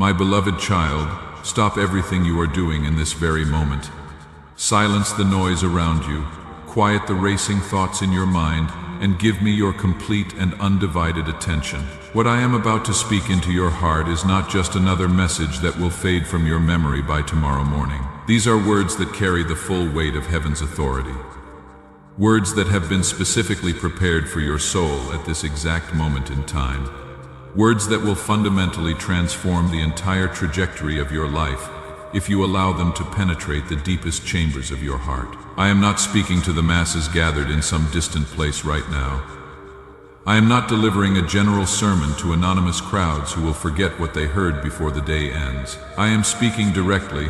My beloved child, stop everything you are doing in this very moment. Silence the noise around you, quiet the racing thoughts in your mind, and give me your complete and undivided attention. What I am about to speak into your heart is not just another message that will fade from your memory by tomorrow morning. These are words that carry the full weight of heaven's authority. Words that have been specifically prepared for your soul at this exact moment in time. Words that will fundamentally transform the entire trajectory of your life if you allow them to penetrate the deepest chambers of your heart. I am not speaking to the masses gathered in some distant place right now. I am not delivering a general sermon to anonymous crowds who will forget what they heard before the day ends. I am speaking directly,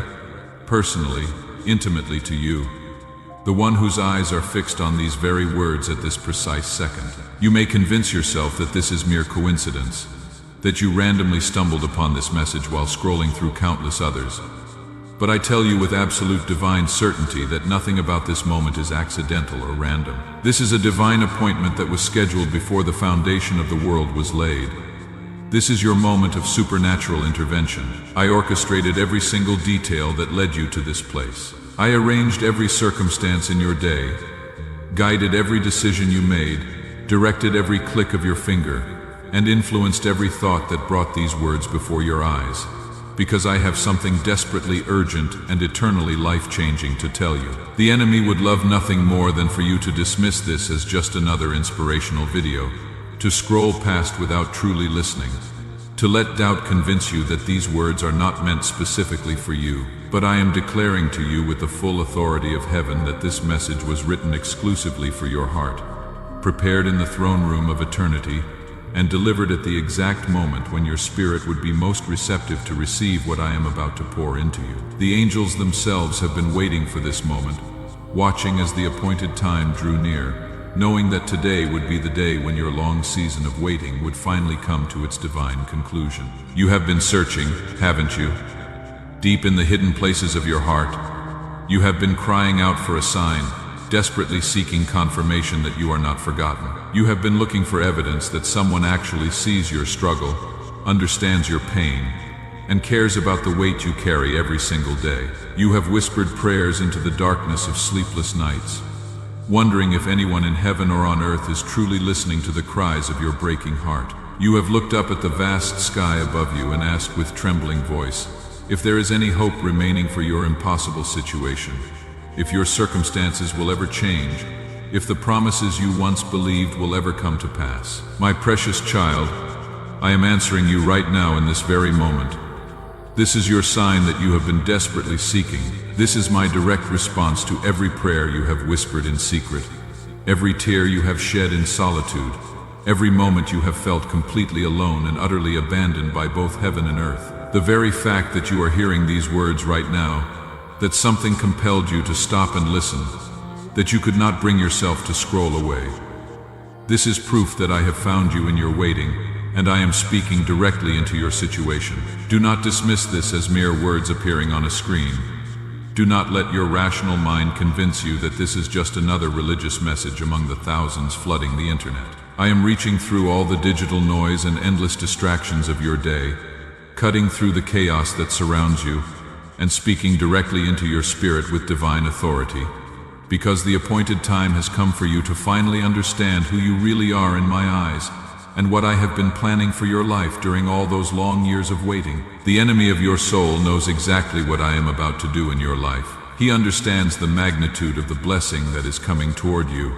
personally, intimately to you, the one whose eyes are fixed on these very words at this precise second. You may convince yourself that this is mere coincidence, that you randomly stumbled upon this message while scrolling through countless others. But I tell you with absolute divine certainty that nothing about this moment is accidental or random. This is a divine appointment that was scheduled before the foundation of the world was laid. This is your moment of supernatural intervention. I orchestrated every single detail that led you to this place. I arranged every circumstance in your day, guided every decision you made, directed every click of your finger, and influenced every thought that brought these words before your eyes. Because I have something desperately urgent and eternally life-changing to tell you. The enemy would love nothing more than for you to dismiss this as just another inspirational video, to scroll past without truly listening, to let doubt convince you that these words are not meant specifically for you. But I am declaring to you with the full authority of heaven that this message was written exclusively for your heart, prepared in the throne room of eternity, and delivered at the exact moment when your spirit would be most receptive to receive what I am about to pour into you. The angels themselves have been waiting for this moment, watching as the appointed time drew near, knowing that today would be the day when your long season of waiting would finally come to its divine conclusion. You have been searching, haven't you? Deep in the hidden places of your heart, you have been crying out for a sign, desperately seeking confirmation that you are not forgotten. You have been looking for evidence that someone actually sees your struggle, understands your pain, and cares about the weight you carry every single day. You have whispered prayers into the darkness of sleepless nights, wondering if anyone in heaven or on earth is truly listening to the cries of your breaking heart. You have looked up at the vast sky above you and asked with trembling voice if there is any hope remaining for your impossible situation, if your circumstances will ever change, if the promises you once believed will ever come to pass. My precious child, I am answering you right now in this very moment. This is your sign that you have been desperately seeking. This is my direct response to every prayer you have whispered in secret, every tear you have shed in solitude, every moment you have felt completely alone and utterly abandoned by both heaven and earth. The very fact that you are hearing these words right now, that something compelled you to stop and listen, that you could not bring yourself to scroll away. This is proof that I have found you in your waiting, and I am speaking directly into your situation. Do not dismiss this as mere words appearing on a screen. Do not let your rational mind convince you that this is just another religious message among the thousands flooding the internet. I am reaching through all the digital noise and endless distractions of your day, cutting through the chaos that surrounds you, and speaking directly into your spirit with divine authority, because the appointed time has come for you to finally understand who you really are in my eyes, and what I have been planning for your life during all those long years of waiting. The enemy of your soul knows exactly what I am about to do in your life. He understands the magnitude of the blessing that is coming toward you,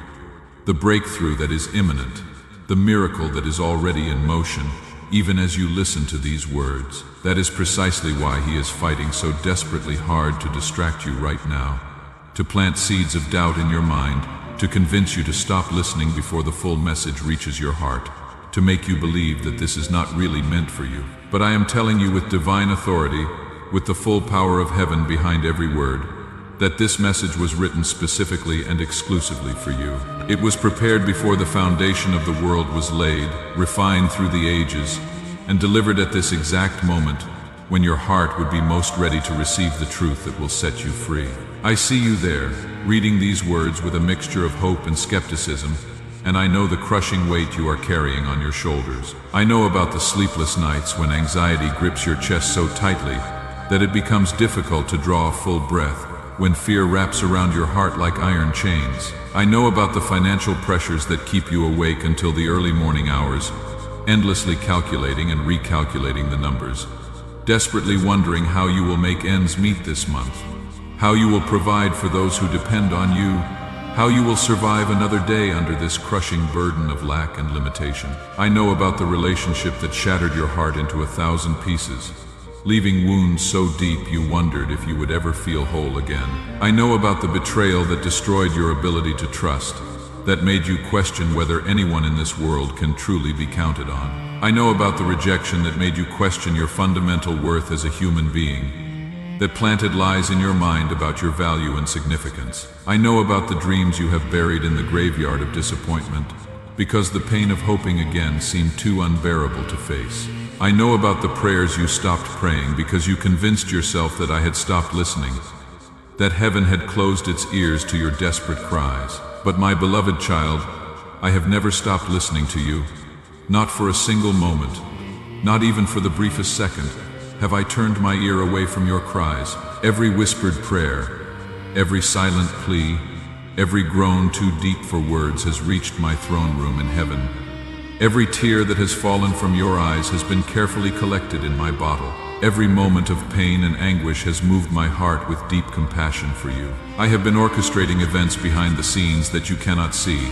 the breakthrough that is imminent, the miracle that is already in motion, even as you listen to these words. That is precisely why he is fighting so desperately hard to distract you right now, to plant seeds of doubt in your mind, to convince you to stop listening before the full message reaches your heart, to make you believe that this is not really meant for you. But I am telling you with divine authority, with the full power of heaven behind every word, that this message was written specifically and exclusively for you. It was prepared before the foundation of the world was laid, refined through the ages, and delivered at this exact moment when your heart would be most ready to receive the truth that will set you free. I see you there, reading these words with a mixture of hope and skepticism, and I know the crushing weight you are carrying on your shoulders. I know about the sleepless nights when anxiety grips your chest so tightly that it becomes difficult to draw a full breath, when fear wraps around your heart like iron chains. I know about the financial pressures that keep you awake until the early morning hours, endlessly calculating and recalculating the numbers, desperately wondering how you will make ends meet this month, how you will provide for those who depend on you, how you will survive another day under this crushing burden of lack and limitation. I know about the relationship that shattered your heart into 1,000 pieces, leaving wounds so deep you wondered if you would ever feel whole again. I know about the betrayal that destroyed your ability to trust, that made you question whether anyone in this world can truly be counted on. I know about the rejection that made you question your fundamental worth as a human being, that planted lies in your mind about your value and significance. I know about the dreams you have buried in the graveyard of disappointment, because the pain of hoping again seemed too unbearable to face. I know about the prayers you stopped praying because you convinced yourself that I had stopped listening, that heaven had closed its ears to your desperate cries. But my beloved child, I have never stopped listening to you, not for a single moment, not even for the briefest second, have I turned my ear away from your cries. Every whispered prayer, every silent plea, every groan too deep for words has reached my throne room in heaven. Every tear that has fallen from your eyes has been carefully collected in my bottle. Every moment of pain and anguish has moved my heart with deep compassion for you. I have been orchestrating events behind the scenes that you cannot see,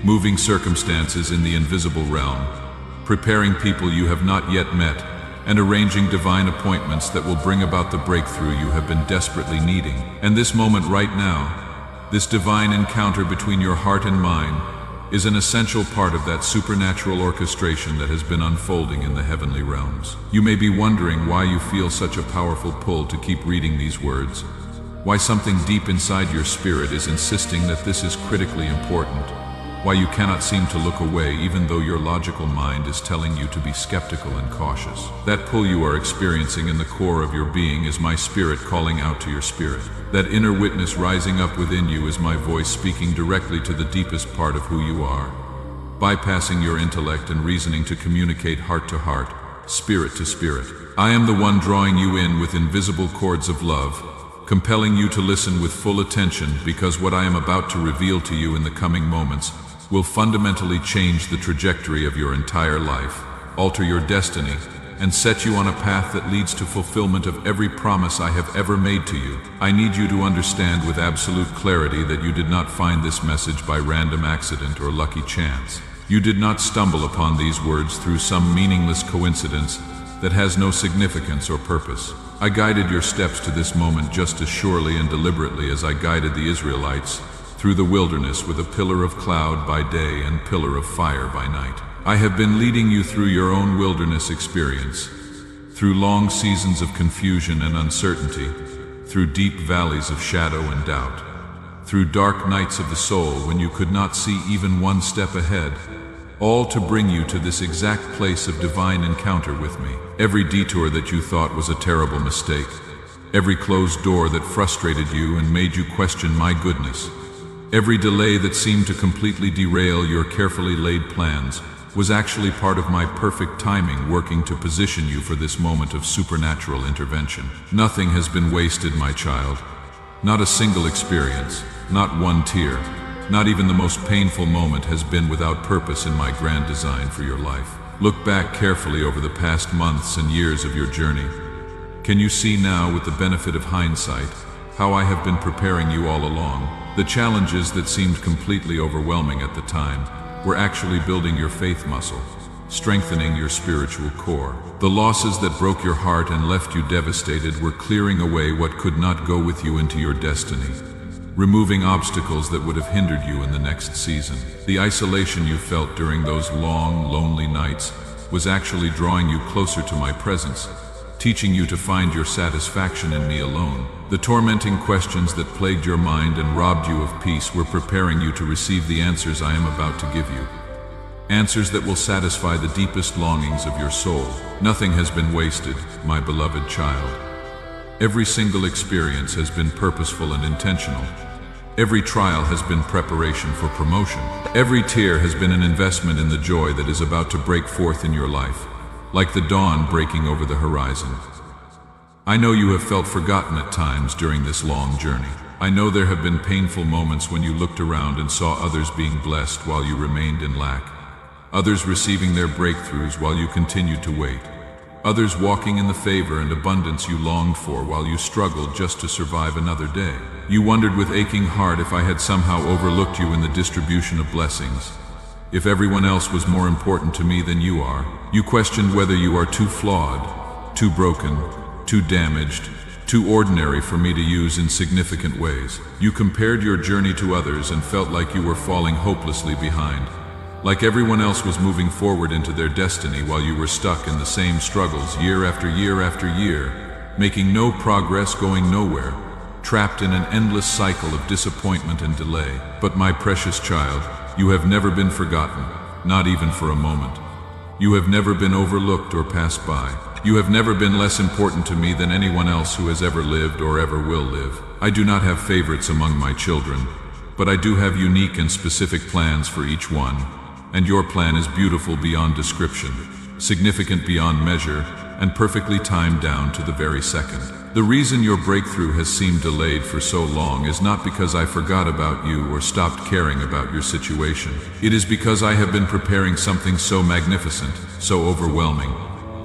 moving circumstances in the invisible realm, preparing people you have not yet met, and arranging divine appointments that will bring about the breakthrough you have been desperately needing. And this moment right now, this divine encounter between your heart and mine, is an essential part of that supernatural orchestration that has been unfolding in the heavenly realms. You may be wondering why you feel such a powerful pull to keep reading these words, why something deep inside your spirit is insisting that this is critically important, why you cannot seem to look away even though your logical mind is telling you to be skeptical and cautious. That pull you are experiencing in the core of your being is my spirit calling out to your spirit. That inner witness rising up within you is my voice speaking directly to the deepest part of who you are, bypassing your intellect and reasoning to communicate heart to heart, spirit to spirit. I am the one drawing you in with invisible cords of love, compelling you to listen with full attention, because what I am about to reveal to you in the coming moments will fundamentally change the trajectory of your entire life, alter your destiny, and set you on a path that leads to fulfillment of every promise I have ever made to you. I need you to understand with absolute clarity that you did not find this message by random accident or lucky chance. You did not stumble upon these words through some meaningless coincidence that has no significance or purpose. I guided your steps to this moment just as surely and deliberately as I guided the Israelites through the wilderness with a pillar of cloud by day and pillar of fire by night. I have been leading you through your own wilderness experience, through long seasons of confusion and uncertainty, through deep valleys of shadow and doubt, through dark nights of the soul when you could not see even one step ahead, all to bring you to this exact place of divine encounter with me. Every detour that you thought was a terrible mistake, every closed door that frustrated you and made you question my goodness, every delay that seemed to completely derail your carefully laid plans, was actually part of my perfect timing working to position you for this moment of supernatural intervention. Nothing has been wasted, my child. Not a single experience, not one tear, not even the most painful moment has been without purpose in my grand design for your life. Look back carefully over the past months and years of your journey. Can you see now, with the benefit of hindsight, how I have been preparing you all along? The challenges that seemed completely overwhelming at the time were actually building your faith muscle, strengthening your spiritual core. The losses that broke your heart and left you devastated were clearing away what could not go with you into your destiny, removing obstacles that would have hindered you in the next season. The isolation you felt during those long, lonely nights was actually drawing you closer to my presence, teaching you to find your satisfaction in me alone. The tormenting questions that plagued your mind and robbed you of peace were preparing you to receive the answers I am about to give you. Answers that will satisfy the deepest longings of your soul. Nothing has been wasted, my beloved child. Every single experience has been purposeful and intentional. Every trial has been preparation for promotion. Every tear has been an investment in the joy that is about to break forth in your life, like the dawn breaking over the horizon. I know you have felt forgotten at times during this long journey. I know there have been painful moments when you looked around and saw others being blessed while you remained in lack, others receiving their breakthroughs while you continued to wait, others walking in the favor and abundance you longed for while you struggled just to survive another day. You wondered with aching heart if I had somehow overlooked you in the distribution of blessings, if everyone else was more important to me than you are. You questioned whether you are too flawed, too broken, too damaged, too ordinary for me to use in significant ways. You compared your journey to others and felt like you were falling hopelessly behind, like everyone else was moving forward into their destiny while you were stuck in the same struggles year after year after year, making no progress, going nowhere, trapped in an endless cycle of disappointment and delay. But my precious child, you have never been forgotten, not even for a moment. You have never been overlooked or passed by. You have never been less important to me than anyone else who has ever lived or ever will live. I do not have favorites among my children, but I do have unique and specific plans for each one, and your plan is beautiful beyond description, significant beyond measure, and perfectly timed down to the very second. The reason your breakthrough has seemed delayed for so long is not because I forgot about you or stopped caring about your situation. It is because I have been preparing something so magnificent, so overwhelming,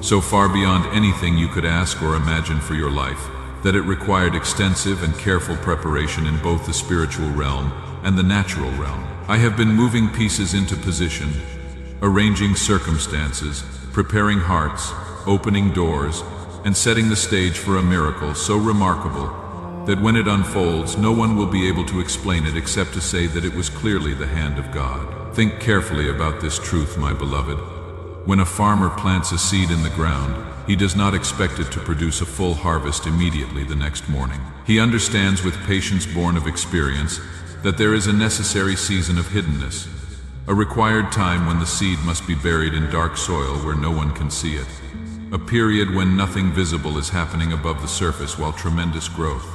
so far beyond anything you could ask or imagine for your life, that it required extensive and careful preparation in both the spiritual realm and the natural realm. I have been moving pieces into position, arranging circumstances, preparing hearts, opening doors, and setting the stage for a miracle so remarkable that when it unfolds, no one will be able to explain it except to say that it was clearly the hand of God. Think carefully about this truth, my beloved. When a farmer plants a seed in the ground, he does not expect it to produce a full harvest immediately the next morning. He understands with patience born of experience that there is a necessary season of hiddenness, a required time when the seed must be buried in dark soil where no one can see it, a period when nothing visible is happening above the surface while tremendous growth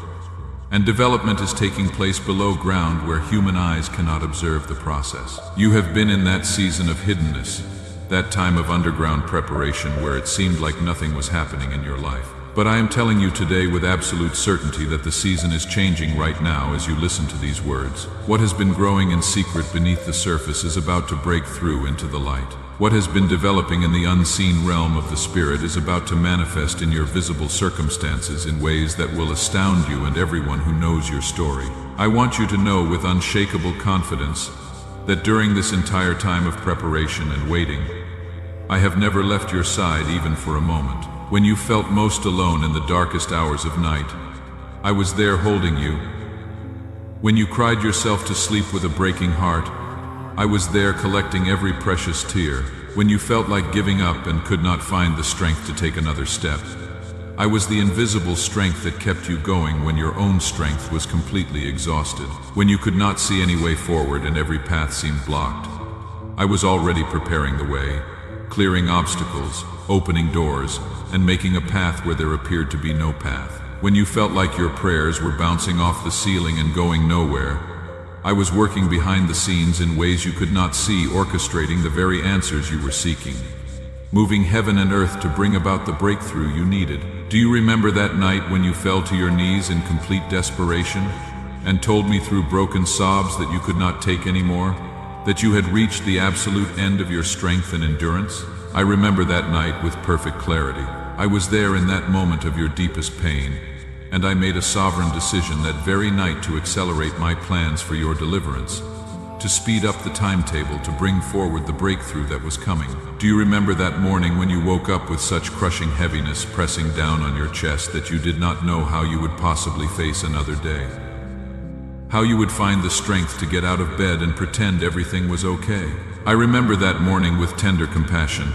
and development is taking place below ground where human eyes cannot observe the process. You have been in that season of hiddenness, that time of underground preparation where it seemed like nothing was happening in your life. But I am telling you today with absolute certainty that the season is changing right now as you listen to these words. What has been growing in secret beneath the surface is about to break through into the light. What has been developing in the unseen realm of the Spirit is about to manifest in your visible circumstances in ways that will astound you and everyone who knows your story. I want you to know with unshakable confidence that during this entire time of preparation and waiting, I have never left your side even for a moment. When you felt most alone in the darkest hours of night, I was there holding you. When you cried yourself to sleep with a breaking heart, I was there collecting every precious tear. When you felt like giving up and could not find the strength to take another step, I was the invisible strength that kept you going when your own strength was completely exhausted. When you could not see any way forward and every path seemed blocked, I was already preparing the way, clearing obstacles, opening doors, and making a path where there appeared to be no path. When you felt like your prayers were bouncing off the ceiling and going nowhere, I was working behind the scenes in ways you could not see, orchestrating the very answers you were seeking, moving heaven and earth to bring about the breakthrough you needed. Do you remember that night when you fell to your knees in complete desperation and told me through broken sobs that you could not take any more, that you had reached the absolute end of your strength and endurance? I remember that night with perfect clarity. I was there in that moment of your deepest pain, and I made a sovereign decision that very night to accelerate my plans for your deliverance, to speed up the timetable to bring forward the breakthrough that was coming. Do you remember that morning when you woke up with such crushing heaviness pressing down on your chest that you did not know how you would possibly face another day? How you would find the strength to get out of bed and pretend everything was okay? I remember that morning with tender compassion,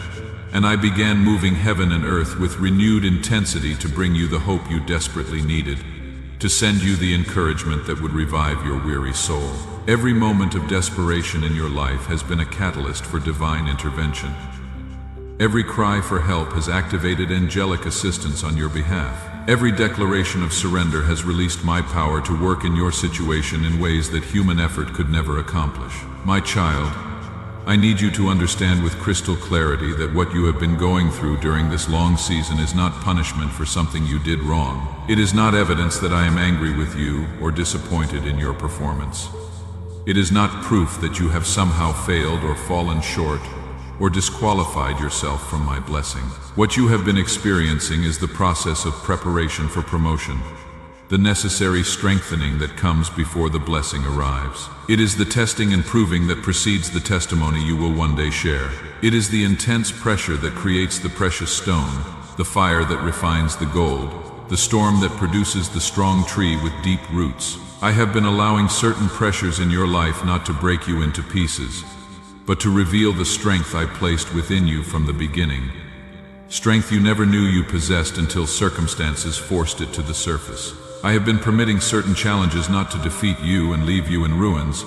and I began moving heaven and earth with renewed intensity to bring you the hope you desperately needed, to send you the encouragement that would revive your weary soul. Every moment of desperation in your life has been a catalyst for divine intervention. Every cry for help has activated angelic assistance on your behalf. Every declaration of surrender has released my power to work in your situation in ways that human effort could never accomplish. My child, I need you to understand with crystal clarity that what you have been going through during this long season is not punishment for something you did wrong. It is not evidence that I am angry with you or disappointed in your performance. It is not proof that you have somehow failed or fallen short or disqualified yourself from my blessing. What you have been experiencing is the process of preparation for promotion, the necessary strengthening that comes before the blessing arrives. It is the testing and proving that precedes the testimony you will one day share. It is the intense pressure that creates the precious stone, the fire that refines the gold, the storm that produces the strong tree with deep roots. I have been allowing certain pressures in your life not to break you into pieces, but to reveal the strength I placed within you from the beginning. Strength you never knew you possessed until circumstances forced it to the surface. I have been permitting certain challenges not to defeat you and leave you in ruins,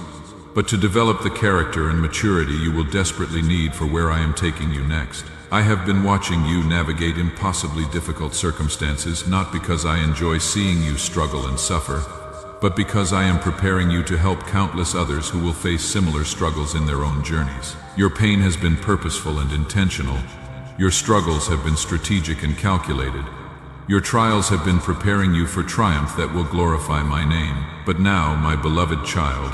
but to develop the character and maturity you will desperately need for where I am taking you next. I have been watching you navigate impossibly difficult circumstances, not because I enjoy seeing you struggle and suffer, but because I am preparing you to help countless others who will face similar struggles in their own journeys. Your pain has been purposeful and intentional. Your struggles have been strategic and calculated. Your trials have been preparing you for triumph that will glorify my name. But now, my beloved child,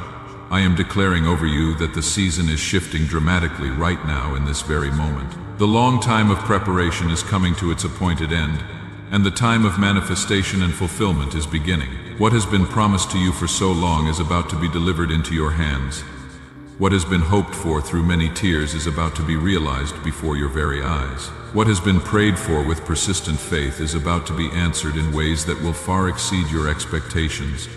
I am declaring over you that the season is shifting dramatically right now in this very moment. The long time of preparation is coming to its appointed end, and the time of manifestation and fulfillment is beginning. What has been promised to you for so long is about to be delivered into your hands. What has been hoped for through many tears is about to be realized before your very eyes. What has been prayed for with persistent faith is about to be answered in ways that will far exceed your expectations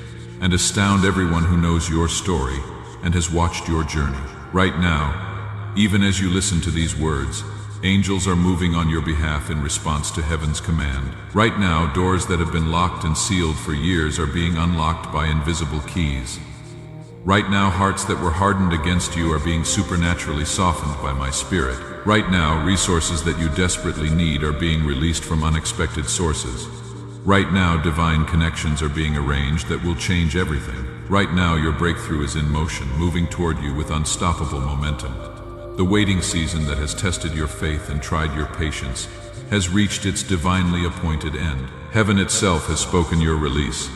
and astound everyone who knows your story and has watched your journey. Right now, even as you listen to these words, angels are moving on your behalf in response to heaven's command. Right now, doors that have been locked and sealed for years are being unlocked by invisible keys. Right now, hearts that were hardened against you are being supernaturally softened by my spirit. Right now, resources that you desperately need are being released from unexpected sources. Right now, divine connections are being arranged that will change everything. Right now, your breakthrough is in motion, moving toward you with unstoppable momentum. The waiting season that has tested your faith and tried your patience has reached its divinely appointed end. Heaven itself has spoken your release.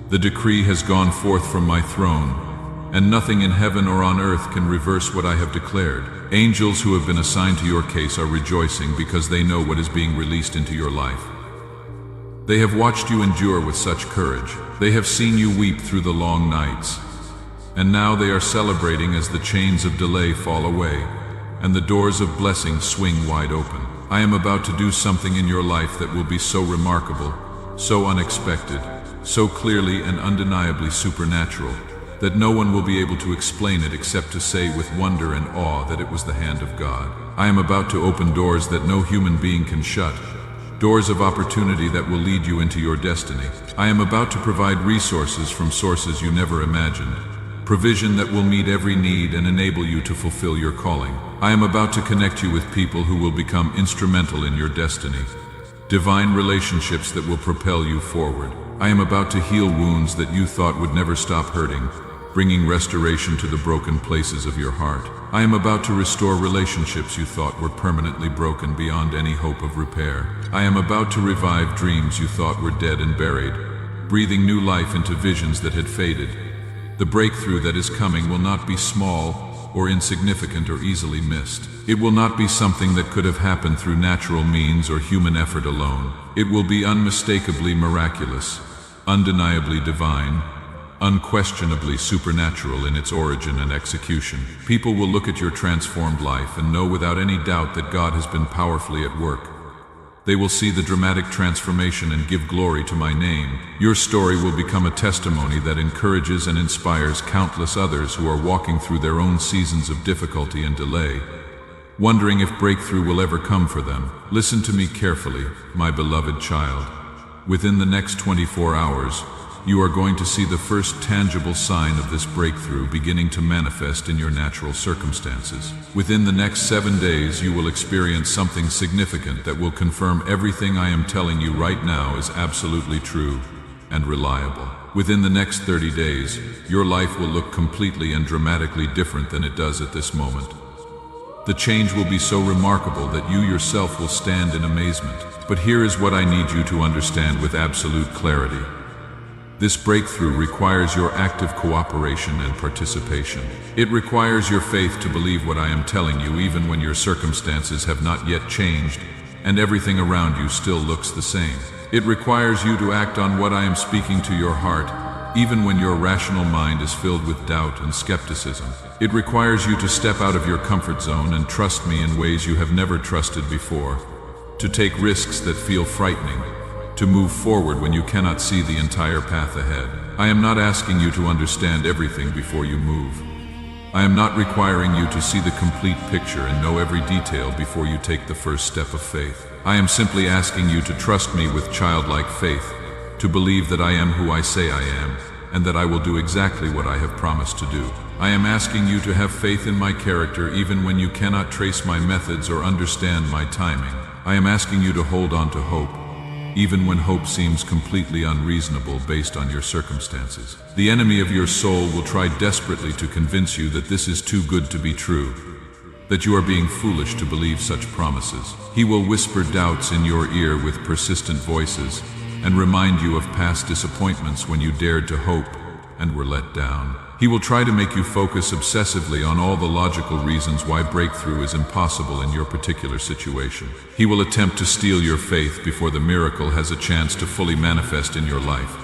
The decree has gone forth from my throne, and nothing in heaven or on earth can reverse what I have declared. Angels who have been assigned to your case are rejoicing because they know what is being released into your life. They have watched you endure with such courage. They have seen you weep through the long nights. And now they are celebrating as the chains of delay fall away, and the doors of blessing swing wide open. I am about to do something in your life that will be so remarkable, so unexpected, so clearly and undeniably supernatural, that no one will be able to explain it except to say with wonder and awe that it was the hand of God. I am about to open doors that no human being can shut, doors of opportunity that will lead you into your destiny. I am about to provide resources from sources you never imagined, provision that will meet every need and enable you to fulfill your calling. I am about to connect you with people who will become instrumental in your destiny, divine relationships that will propel you forward. I am about to heal wounds that you thought would never stop hurting, bringing restoration to the broken places of your heart. I am about to restore relationships you thought were permanently broken beyond any hope of repair. I am about to revive dreams you thought were dead and buried, breathing new life into visions that had faded. The breakthrough that is coming will not be small or insignificant or easily missed. It will not be something that could have happened through natural means or human effort alone. It will be unmistakably miraculous, undeniably divine, unquestionably supernatural in its origin and execution. People will look at your transformed life and know without any doubt that God has been powerfully at work. They will see the dramatic transformation and give glory to my name. Your story will become a testimony that encourages and inspires countless others who are walking through their own seasons of difficulty and delay, wondering if breakthrough will ever come for them. Listen to me carefully, my beloved child. Within the next 24 hours, you are going to see the first tangible sign of this breakthrough beginning to manifest in your natural circumstances. Within the next 7 days, you will experience something significant that will confirm everything I am telling you right now is absolutely true and reliable. Within the next 30 days, your life will look completely and dramatically different than it does at this moment. The change will be so remarkable that you yourself will stand in amazement. But here is what I need you to understand with absolute clarity. This breakthrough requires your active cooperation and participation. It requires your faith to believe what I am telling you even when your circumstances have not yet changed and everything around you still looks the same. It requires you to act on what I am speaking to your heart, even when your rational mind is filled with doubt and skepticism. It requires you to step out of your comfort zone and trust me in ways you have never trusted before, to take risks that feel frightening, to move forward when you cannot see the entire path ahead. I am not asking you to understand everything before you move. I am not requiring you to see the complete picture and know every detail before you take the first step of faith. I am simply asking you to trust me with childlike faith, to believe that I am who I say I am, and that I will do exactly what I have promised to do. I am asking you to have faith in my character even when you cannot trace my methods or understand my timing. I am asking you to hold on to hope, even when hope seems completely unreasonable based on your circumstances. The enemy of your soul will try desperately to convince you that this is too good to be true, that you are being foolish to believe such promises. He will whisper doubts in your ear with persistent voices and remind you of past disappointments when you dared to hope and were let down. He will try to make you focus obsessively on all the logical reasons why breakthrough is impossible in your particular situation. He will attempt to steal your faith before the miracle has a chance to fully manifest in your life,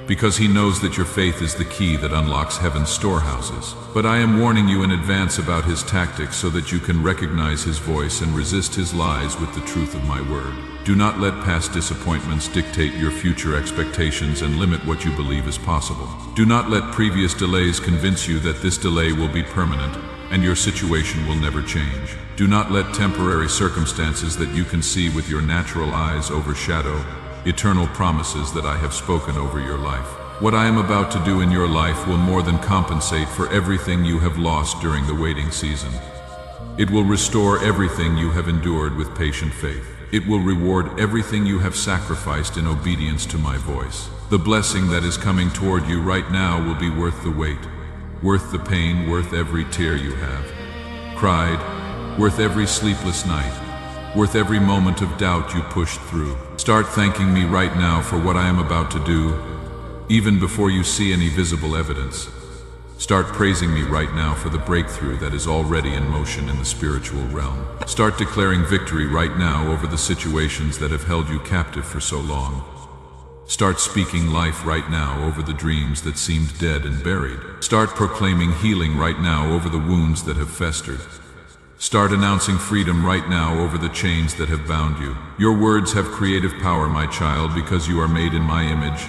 because he knows that your faith is the key that unlocks heaven's storehouses. But I am warning you in advance about his tactics so that you can recognize his voice and resist his lies with the truth of my word. Do not let past disappointments dictate your future expectations and limit what you believe is possible. Do not let previous delays convince you that this delay will be permanent and your situation will never change. Do not let temporary circumstances that you can see with your natural eyes overshadow eternal promises that I have spoken over your life. What I am about to do in your life will more than compensate for everything you have lost during the waiting season. It will restore everything you have endured with patient faith. It will reward everything you have sacrificed in obedience to my voice. The blessing that is coming toward you right now will be worth the wait, worth the pain, worth every tear you have cried, worth every sleepless night, worth every moment of doubt you pushed through. Start thanking me right now for what I am about to do, even before you see any visible evidence. Start praising me right now for the breakthrough that is already in motion in the spiritual realm. Start declaring victory right now over the situations that have held you captive for so long. Start speaking life right now over the dreams that seemed dead and buried. Start proclaiming healing right now over the wounds that have festered. Start announcing freedom right now over the chains that have bound you. Your words have creative power, my child, because you are made in my image,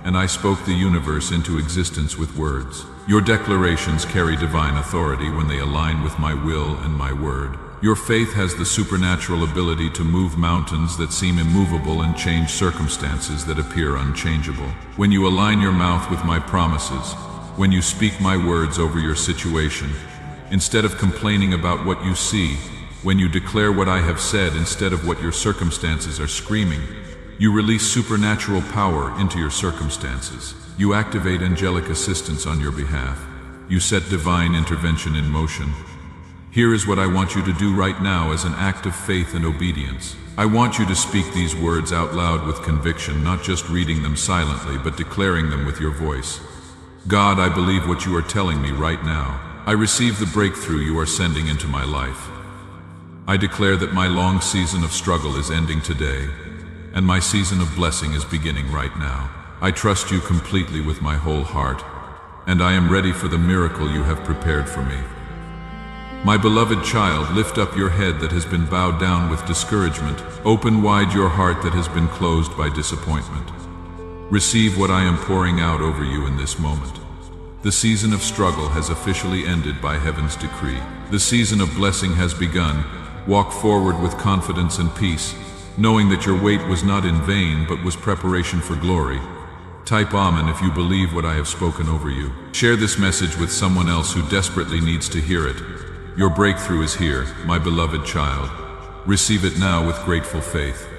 and I spoke the universe into existence with words. Your declarations carry divine authority when they align with my will and my word. Your faith has the supernatural ability to move mountains that seem immovable and change circumstances that appear unchangeable. When you align your mouth with my promises, when you speak my words over your situation, instead of complaining about what you see, when you declare what I have said instead of what your circumstances are screaming, you release supernatural power into your circumstances. You activate angelic assistance on your behalf. You set divine intervention in motion. Here is what I want you to do right now as an act of faith and obedience. I want you to speak these words out loud with conviction, not just reading them silently, but declaring them with your voice. God, I believe what you are telling me right now. I receive the breakthrough you are sending into my life. I declare that my long season of struggle is ending today, and my season of blessing is beginning right now. I trust you completely with my whole heart, and I am ready for the miracle you have prepared for me. My beloved child, lift up your head that has been bowed down with discouragement. Open wide your heart that has been closed by disappointment. Receive what I am pouring out over you in this moment. The season of struggle has officially ended by heaven's decree. The season of blessing has begun. Walk forward with confidence and peace, knowing that your wait was not in vain but was preparation for glory. Type Amen if you believe what I have spoken over you. Share this message with someone else who desperately needs to hear it. Your breakthrough is here, my beloved child. Receive it now with grateful faith.